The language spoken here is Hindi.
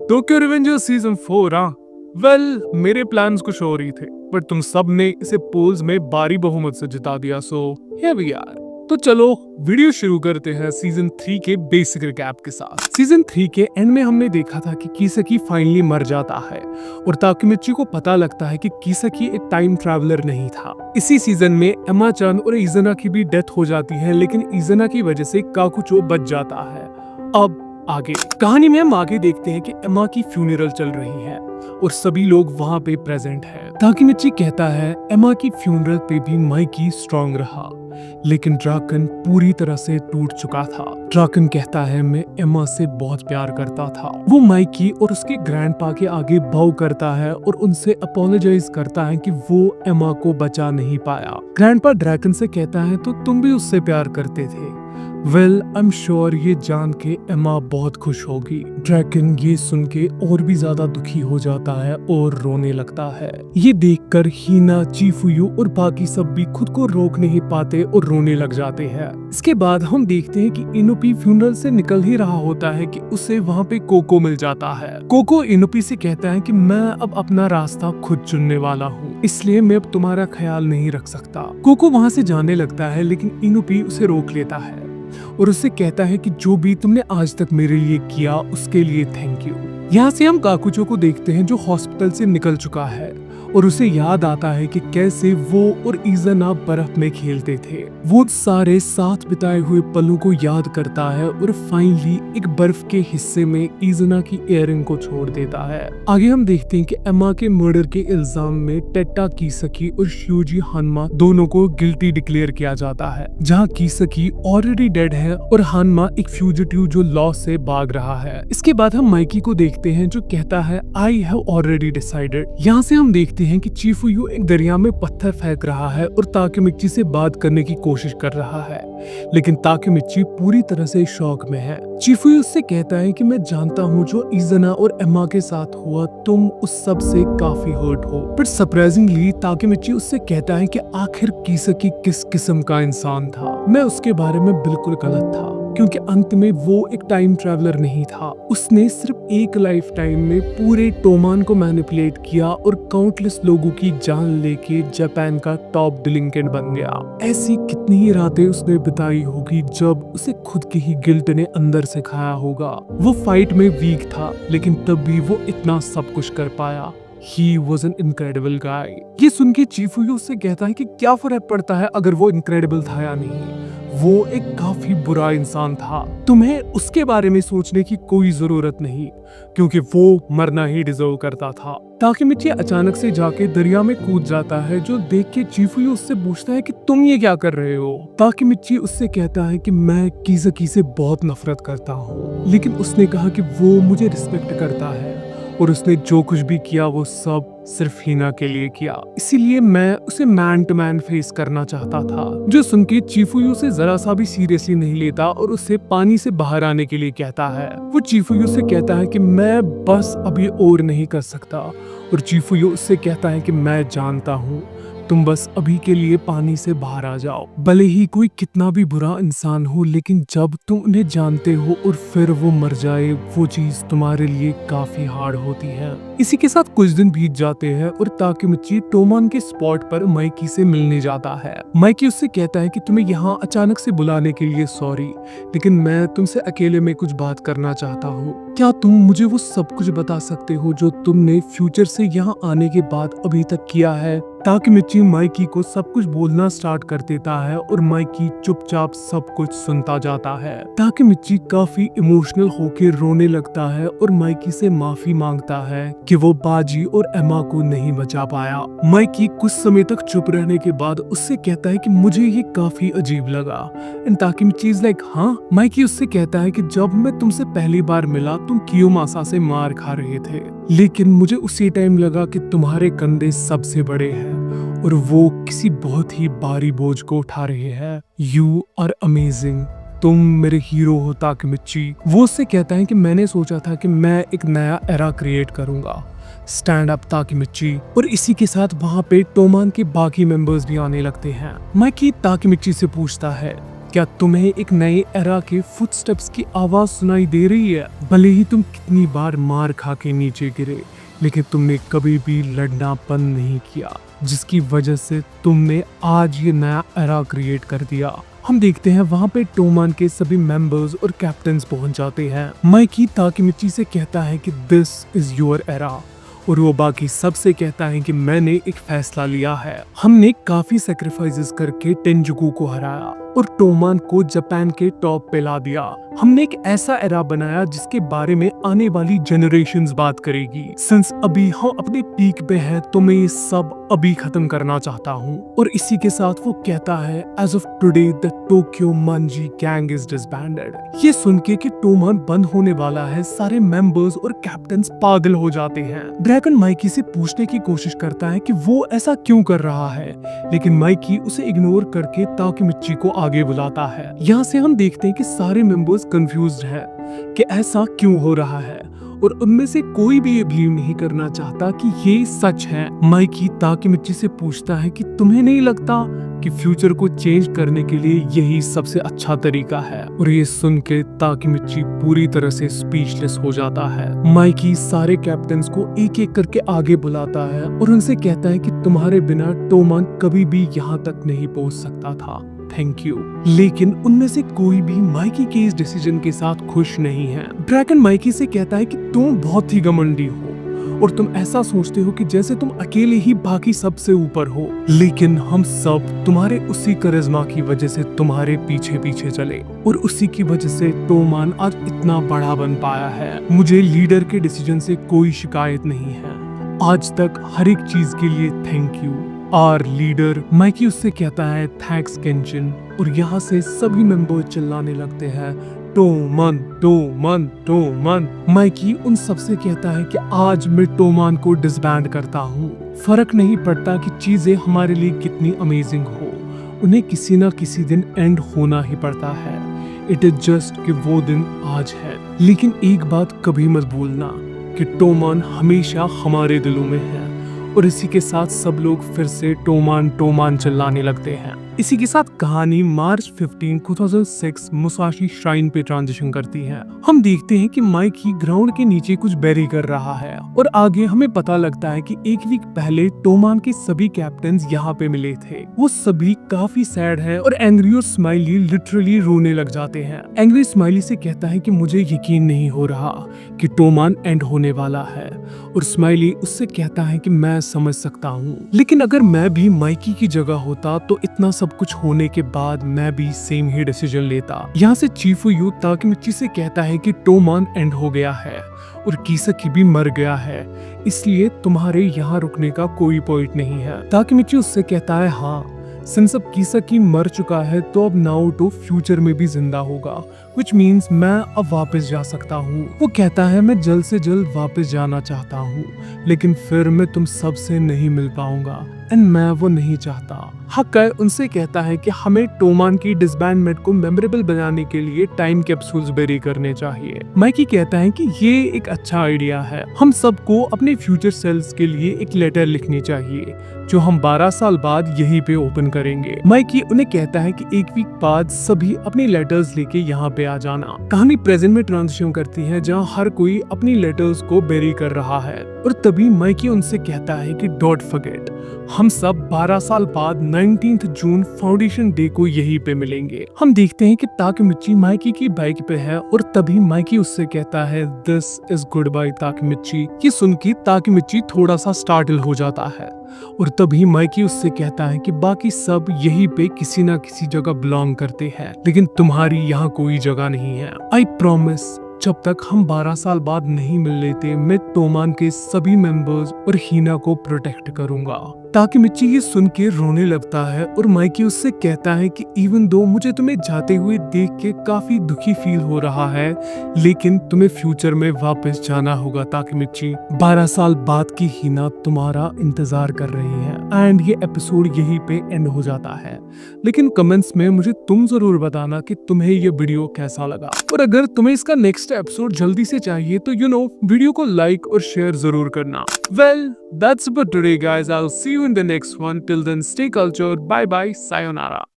टोक्यो रिवेंजर्स सीजन 4 हाँ। वेल मेरे प्लान्स कुछ और ही थे, बट तुम सब ने इसे पोल्स में भारी बहुमत से जिता दिया, सो हियर वी आर। तो चलो वीडियो शुरू करते हैं सीजन 3 के बेसिक रिकैप के साथ। सीजन 3 के एंड में हमने देखा था कि किसकी फाइनली मर जाता है और ताकेमिची को पता लगता है कि किसकी एक टाइम ट्रैवलर नहीं था। इसी सीजन में एमा-chan और इज़ुना की भी डेथ हो जाती है, लेकिन इज़ुना की वजह से काकुचो बच जाता है। अब आगे कहानी में हम आगे देखते हैं कि एमा की फ्यूनरल चल रही है और सभी लोग वहां पे प्रेजेंट हैं। ताकेमिची कहता है एमा की फ्यूनरल पे भी माइकी स्ट्रांग रहा, लेकिन ड्रैकन पूरी तरह से टूट चुका था। ड्रैकन कहता है मैं एमा से बहुत प्यार करता था। वो माइकी और उसके ग्रैंडपा के आगे बाउ करता है और उनसे अपोलोजाइज करता है कि वो एमा को बचा नहीं पाया। ग्रैंडपा ड्रैकन से कहता है तो तुम भी उससे प्यार करते थे। वेल आई एम श्योर ये जान के एमा बहुत खुश होगी। ड्रैकन ये सुन के और भी ज्यादा दुखी हो जाता है और रोने लगता है। ये देखकर हिना, चिफुयु और बाकी सब भी खुद को रोक नहीं पाते और रोने लग जाते हैं। इसके बाद हम देखते हैं कि इनोपी फ्यूनरल से निकल ही रहा होता है कि उसे वहाँ पे कोको मिल जाता है। कोको इनोपी से कहता है कि मैं अब अपना रास्ता खुद चुनने वाला हूँ, इसलिए मैं अब तुम्हारा ख्याल नहीं रख सकता। कोको वहाँ से जाने लगता है, लेकिन इनोपी उसे रोक लेता है और उससे कहता है कि जो भी तुमने आज तक मेरे लिए किया उसके लिए थैंक यू। यहाँ से हम काकुचो को देखते हैं जो हॉस्पिटल से निकल चुका है और उसे याद आता है कि कैसे वो और इज़ुना बर्फ में खेलते थे। वो सारे साथ बिताए हुए पलों को याद करता है और फाइनली एक बर्फ के हिस्से में इज़ुना की इयररिंग को छोड़ देता है। आगे हम देखते हैं कि एमा के मर्डर के इल्जाम में टेट्टा किसकी और श्यूजी हानमा दोनों को गिल्टी डिक्लेयर किया जाता है, जहाँ किसकी ऑलरेडी डेड है और हानमा एक फ्यूजिटिव जो लॉ से भाग रहा है। इसके बाद हम माइकी को देखते हैं जो कहता है आई हैव ऑलरेडी डिसाइडेड। यहाँ से हम देखते हैं कि चिफुयु एक दरिया में पत्थर फेंक रहा है और ताकेमिची से बात करने की कोशिश कर रहा है, लेकिन ताकेमिची पूरी तरह से शॉक में है। चिफुयु उससे कहता है कि मैं जानता हूँ जो इज़ुना और एमा के साथ हुआ तुम उस सब से काफी हर्ट हो, बट सरप्राइजिंगली ताकेमिची उससे कहता है कि आखिर किसकी किस किस्म का इंसान था। मैं उसके बारे में बिल्कुल गलत था, क्योंकि अंत में वो एक टाइम ट्रैवलर नहीं था। उसने सिर्फ एक लाइफ टाइम में पूरे टोमान को मैनिपुलेट किया और काउंटलेस लोगों की जान लेके जापान का टॉप डिलिंक्वेंट बन गया। ऐसी कितनी ही रातें उसने बिताई होगी जब उसे खुद की ही गिल्ट ने अंदर से खाया होगा। वो फाइट में वीक था, लेकिन तब भी वो इतना सब कुछ कर पाया। He was an incredible guy। ये सुन के चिफुयु उससे कहता है कि क्या फर्क पड़ता है अगर वो इनक्रेडिबल था या नहीं, वो एक काफी बुरा इंसान था। तुम्हें उसके बारे में सोचने की कोई जरूरत नहीं, क्योंकि वो मरना ही डिजर्व करता था। ताकेमिची अचानक से जाके दरिया में कूद जाता है, जो देख के चिफुयु उससे पूछता है कि तुम ये क्या कर रहे हो। ताकेमिची उससे कहता है कि मैं किसकी से बहुत नफरत करता हूँ, लेकिन उसने कहा कि वो मुझे रिस्पेक्ट करता है और उसने जो कुछ भी किया वो सब सिर्फ हिना के लिए किया, इसीलिए मैं उसे मैन टू मैन फेस करना चाहता था। जो सुन के चिफुयु से जरा सा भी सीरियसली नहीं लेता और उसे पानी से बाहर आने के लिए कहता है। वो चिफुयु से कहता है कि मैं बस अभी और नहीं कर सकता, और चिफुयु उससे कहता है कि मैं जानता हूँ, तुम बस अभी के लिए पानी से बाहर आ जाओ। भले ही कोई कितना भी बुरा इंसान हो, लेकिन जब तुम उन्हें जानते हो और फिर वो मर जाए, वो चीज तुम्हारे लिए काफी हार्ड होती है। इसी के साथ कुछ दिन बीत जाते हैं और ताकेमिची टोमान के स्पॉट पर माइकी से मिलने जाता है। माइकी उससे कहता है कि तुम्हें यहाँ अचानक से बुलाने के लिए सॉरी, लेकिन मैं तुमसे अकेले में कुछ बात करना चाहता हूँ। क्या तुम मुझे वो सब कुछ बता सकते हो जो तुमने फ्यूचर से यहाँ आने के बाद अभी तक किया है। ताकेमिची माइकी को सब कुछ बोलना स्टार्ट कर देता है और माइकी चुपचाप सब कुछ सुनता जाता है। ताकेमिची काफी इमोशनल होकर रोने लगता है और माइकी से माफी मांगता है कि वो बाजी और एमा को नहीं बचा पाया। माइकी कुछ समय तक चुप रहने के बाद उससे कहता है कि मुझे ये काफी अजीब लगा। एंड ताकेमिची इज लाइक हाँ। माइकी उससे कहता है कि जब मैं तुमसे पहली बार मिला तुम कियोमासा से मार खा रहे थे, लेकिन मुझे उसी टाइम लगा कि तुम्हारे कंधे सबसे बड़े हैं और वो किसी बहुत ही भारी बोझ को उठा रहे हैं। यू आर अमेजिंग, तुम मेरे हीरो हो ताकेमिची। वो उससे कहता है कि मैंने सोचा था कि मैं एक नया एरा क्रिएट करूंगा, स्टैंड अप ताकेमिची। और इसी के साथ वहाँ पे टोमान के बाकी मेंबर्स भी आने लगते हैं। माइकी ताकेमिची से पूछता है क्या तुम्हें एक नए एरा के फुटस्टेप्स की आवाज सुनाई दे रही है? भले ही तुम कितनी बार मार खा के नीचे गिरे, लेकिन तुमने कभी भी लड़ना बंद नहीं किया, जिसकी वजह से तुमने आज ये नया एरा क्रिएट कर दिया। हम देखते हैं वहाँ पे टोमान के सभी मेंबर्स और कैप्टन्स पहुंच जाते हैं। माइकी ताकेमिची से कहता है कि दिस इज योर एरा, और वो बाकी सबसे कहता है कि मैंने एक फैसला लिया है। हमने काफी सेक्रीफाइसेस करके टेंजुकू को हराया और टोमान को जापान के टॉप पे ला दिया। हमने एक ऐसा एरा बनाया जिसके बारे में आने वाली जनरेशंस बात करेगी। सिंस अभी हम अपने पीक पे हैं तो मैं ये सब अभी खत्म करना चाहता हूँ। और इसी के साथ वो कहता है as of today the Tokyo Manji gang is disbanded. ये सुन के कि टोमान बंद होने वाला है, सारे मेंबर्स और कैप्टन्स पागल हो जाते हैं। ड्रैगन माइकी से पूछने की कोशिश करता है कि वो ऐसा क्यों कर रहा है, लेकिन माइकी उसे इग्नोर करके ताकेमिची को आगे बुलाता है। यहाँ से हम देखते हैं कि सारे मेंबर्स कंफ्यूज्ड हैं कि ऐसा क्यों हो रहा है, और उनमें से कोई भी ये बिलीव नहीं करना चाहता कि ये सच है। माइकी ताकेमिची से पूछता है कि तुम्हें नहीं लगता कि फ्यूचर को चेंज करने के लिए यही सबसे अच्छा तरीका है? और ये सुन के ताकेमिची पूरी तरह से स्पीचलेस हो जाता है। माइकी सारे कैप्टन्स को एक एक करके आगे बुलाता है और उनसे कहता है कि तुम्हारे बिना टोमान कभी भी यहाँ तक नहीं पहुँच सकता था, थैंक यू। लेकिन उनमें से कोई भी माइकी के इस डिसीजन के साथ खुश नहीं है। ड्रैगन माइकी से कहता है कि तुम बहुत ही घमंडी हो और तुम ऐसा सोचते हो कि जैसे तुम अकेले ही बाकी सबसे ऊपर हो, लेकिन हम सब तुम्हारे उसी करिश्मा की वजह से तुम्हारे पीछे पीछे चले और उसी की वजह से टोमान आज इतना बड़ा बन पाया है। मुझे लीडर के डिसीजन से कोई शिकायत नहीं है, आज तक हर एक चीज के लिए thank you our leader. Mikey उससे कहता है थैंक्स केंचिन, और यहाँ से सभी मेंबर चिल्लाने लगते हैं टोमान टोमान टोमान। माइकी उन सबसे कहता है कि आज मैं टोमान को डिसबैंड करता हूँ। फर्क नहीं पड़ता कि चीजें हमारे लिए कितनी अमेजिंग हो, उन्हें किसी ना किसी दिन एंड होना ही पड़ता है। इट इज जस्ट कि वो दिन आज है। लेकिन एक बात कभी मत भूलना कि टोमान हमेशा हमारे दिलों में है। और इसी के साथ सब लोग फिर से टोमान टोमान चिल्लाने लगते हैं। इसी के साथ कहानी मार्च 15, 2006 मुसाशी श्राइन पे ट्रांजिशन करती है। हम देखते हैं कि माइकी ग्राउंड के नीचे कुछ बैरी कर रहा है और आगे हमें पता लगता है कि एक वीक पहले टोमान के सभी कैप्टन्स यहाँ पे मिले थे। वो सभी काफी सैड है और एंग्री और स्माइली लिटरली रोने लग जाते हैं। एंग्री स्माइली से कहता है कि मुझे यकीन नहीं हो रहा कि टोमान एंड होने वाला है, और स्माइली उससे कहता है कि मैं समझ सकता हूँ, लेकिन अगर मैं भी माइकी की जगह होता तो इतना सब कुछ होने के बाद मैं भी सेम ही डिसीजन लेता। यहाँ से चीफू यू ताकेमिची से कहता है कि टोमान एंड हो गया है और किसाकी भी मर गया है, इसलिए तुम्हारे यहाँ रुकने का कोई पॉइंट नहीं है। ताकेमिची उससे कहता है हाँ, सिंस अब किसाकी मर चुका है तो अब नाओटो फ्यूचर में भी जिंदा होगा, which means मैं अब वापस जा सकता हूँ। वो कहता है मैं जल्द से जल्द वापस जाना चाहता हूँ, लेकिन फिर मैं तुम सबसे नहीं मिल पाऊंगा, एंड मैं वो नहीं चाहता। हक्काई उनसे कहता है कि हमें टोमान की डिसबैंडमेंट को मेमोरेबल बनाने के लिए टाइम कैप्सूल्स बेरी करने चाहिए। माइकी कहता है कि ये एक अच्छा आइडिया है, हम सबको अपने फ्यूचर सेल्स के लिए एक लेटर लिखनी चाहिए जो हम 12 साल बाद यहीं पे ओपन करेंगे। माइकी उन्हें कहता है कि एक वीक बाद सभी अपनी लेटर्स लेके यहाँ पे आ जाना। कहानी प्रेजेंट में ट्रांजिशन करती है जहाँ हर कोई अपनी लेटर्स को बेरी कर रहा है, और तभी माइकी उनसे कहता है कि डोंट फॉरगेट, हम सब 12 साल बाद 19 जून फाउंडेशन डे को यहीं पे मिलेंगे। हम देखते हैं कि ताकेमिची माइकी की बाइक पे है और तभी माइकी उससे कहता है this is good bye Takemichi. ये सुन के ताकेमिची थोड़ा सा स्टार्टल हो जाता है, और तभी माइकी उससे कहता है कि बाकी सब यहीं पे किसी ना किसी जगह बिलोंग करते हैं, लेकिन तुम्हारी यहाँ कोई जगह नहीं है। आई प्रॉमिस जब तक हम 12 साल बाद नहीं मिल लेते मैं टोमान के सभी मेंबर्स और हीना को प्रोटेक्ट करूंगा। ताकेमिची ये सुन के रोने लगता है और माइकी उससे कहता है कि इवन दो मुझे तुम्हें जाते हुए देख के काफी दुखी फील हो रहा है, लेकिन तुम्हें फ्यूचर में वापस जाना होगा ताकेमिची। 12 साल बाद की हीना तुम्हारा इंतजार कर रही है। एंड ये एपिसोड यहीं पे एंड हो जाता है, लेकिन कमेंट्स में मुझे तुम जरूर बताना कि तुम्हें ये वीडियो कैसा लगा, और अगर तुम्हें इसका नेक्स्ट एपिसोड जल्दी से चाहिए तो वीडियो को लाइक और शेयर जरूर करना। Well, that's about today guys. I'll see you in the next one. Till then, stay cultured. Bye bye. Sayonara.